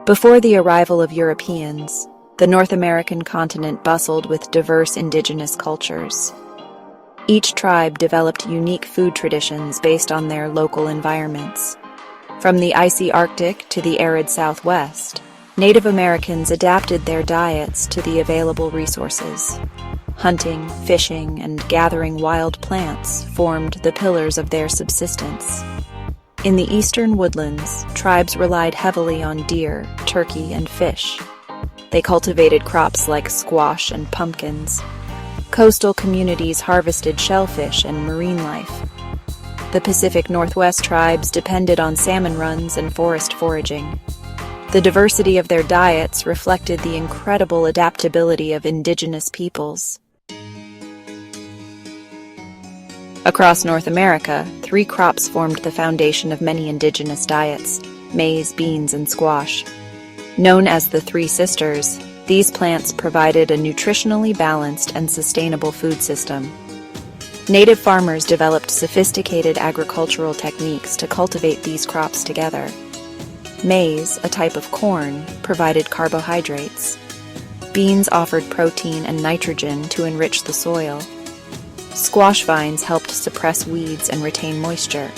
Before the arrival of Europeans, the North American continent bustled with diverse indigenous cultures. Each tribe developed unique food traditions based on their local environments. From the icy Arctic to the arid Southwest, Native Americans adapted their diets to the available resources. Hunting, fishing, and gathering wild plants formed the pillars of their subsistence. In the eastern woodlands, tribes relied heavily on deer, turkey, and fish. They cultivated crops like squash and pumpkins. Coastal communities harvested shellfish and marine life. The Pacific Northwest tribes depended on salmon runs and forest foraging. The diversity of their diets reflected the incredible adaptability of indigenous peoples. Across North America, 3 crops formed the foundation of many indigenous diets: maize, beans, and squash. Known as the Three Sisters, these plants provided a nutritionally balanced and sustainable food system. Native farmers developed sophisticated agricultural techniques to cultivate these crops together. Maize, a type of corn, provided carbohydrates. Beans offered protein and nitrogen to enrich the soil. Squash vines helped suppress weeds and retain moisture.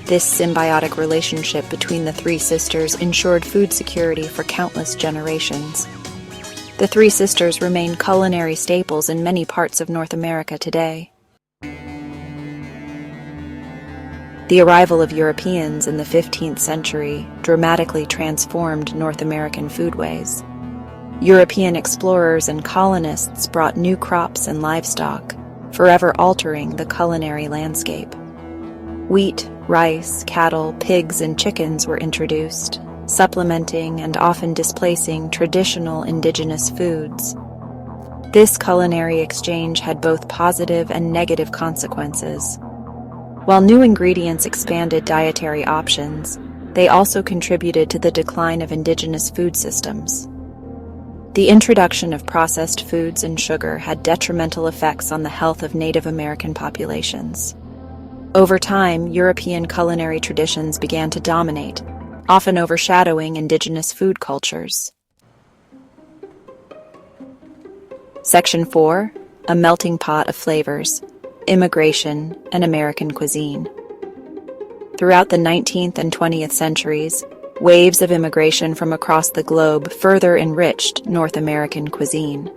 This symbiotic relationship between the Three Sisters ensured food security for countless generations. The Three Sisters remain culinary staples in many parts of North America today. The arrival of Europeans in the 15th century dramatically transformed North American foodways. European explorers and colonists brought new crops and livestock, forever altering the culinary landscape. Wheat, rice, cattle, pigs, and chickens were introduced, supplementing and often displacing traditional indigenous foods. This culinary exchange had both positive and negative consequences. While new ingredients expanded dietary options, they also contributed to the decline of indigenous food systems. The introduction of processed foods and sugar had detrimental effects on the health of Native American populations. Over time, European culinary traditions began to dominate, often overshadowing indigenous food cultures. Section 4: A melting pot of flavors, immigration, and American cuisine. Throughout the 19th and 20th centuries, waves of immigration from across the globe further enriched North American cuisine.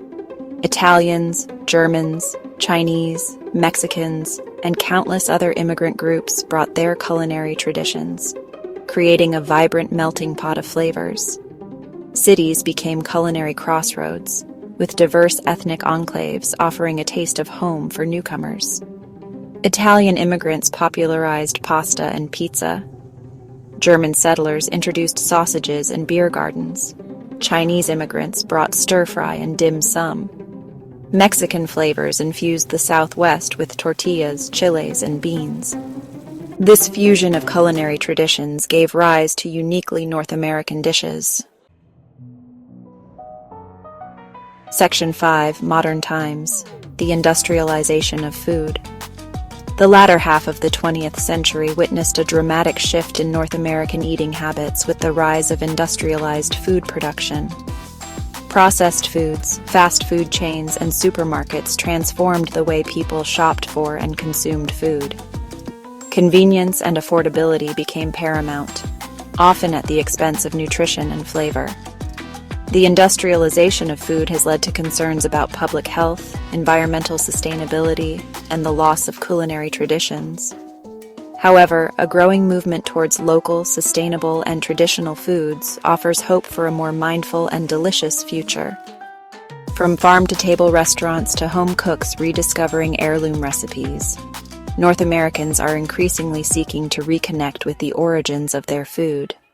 Italians, Germans, Chinese, Mexicans, and countless other immigrant groups brought their culinary traditions, creating a vibrant melting pot of flavors. Cities became culinary crossroads, with diverse ethnic enclaves offering a taste of home for newcomers. Italian immigrants popularized pasta and pizza. German settlers introduced sausages and beer gardens. Chinese immigrants brought stir-fry and dim sum. Mexican flavors infused the Southwest with tortillas, chiles, and beans. This fusion of culinary traditions gave rise to uniquely North American dishes. Section 5: Modern Times: The Industrialization of Food. The latter half of the 20th century witnessed a dramatic shift in North American eating habits with the rise of industrialized food production. Processed foods, fast food chains, and supermarkets transformed the way people shopped for and consumed food. Convenience and affordability became paramount, often at the expense of nutrition and flavor. The industrialization of food has led to concerns about public health, environmental sustainability, and the loss of culinary traditions. However, a growing movement towards local, sustainable, and traditional foods offers hope for a more mindful and delicious future. From farm-to-table restaurants to home cooks rediscovering heirloom recipes, North Americans are increasingly seeking to reconnect with the origins of their food.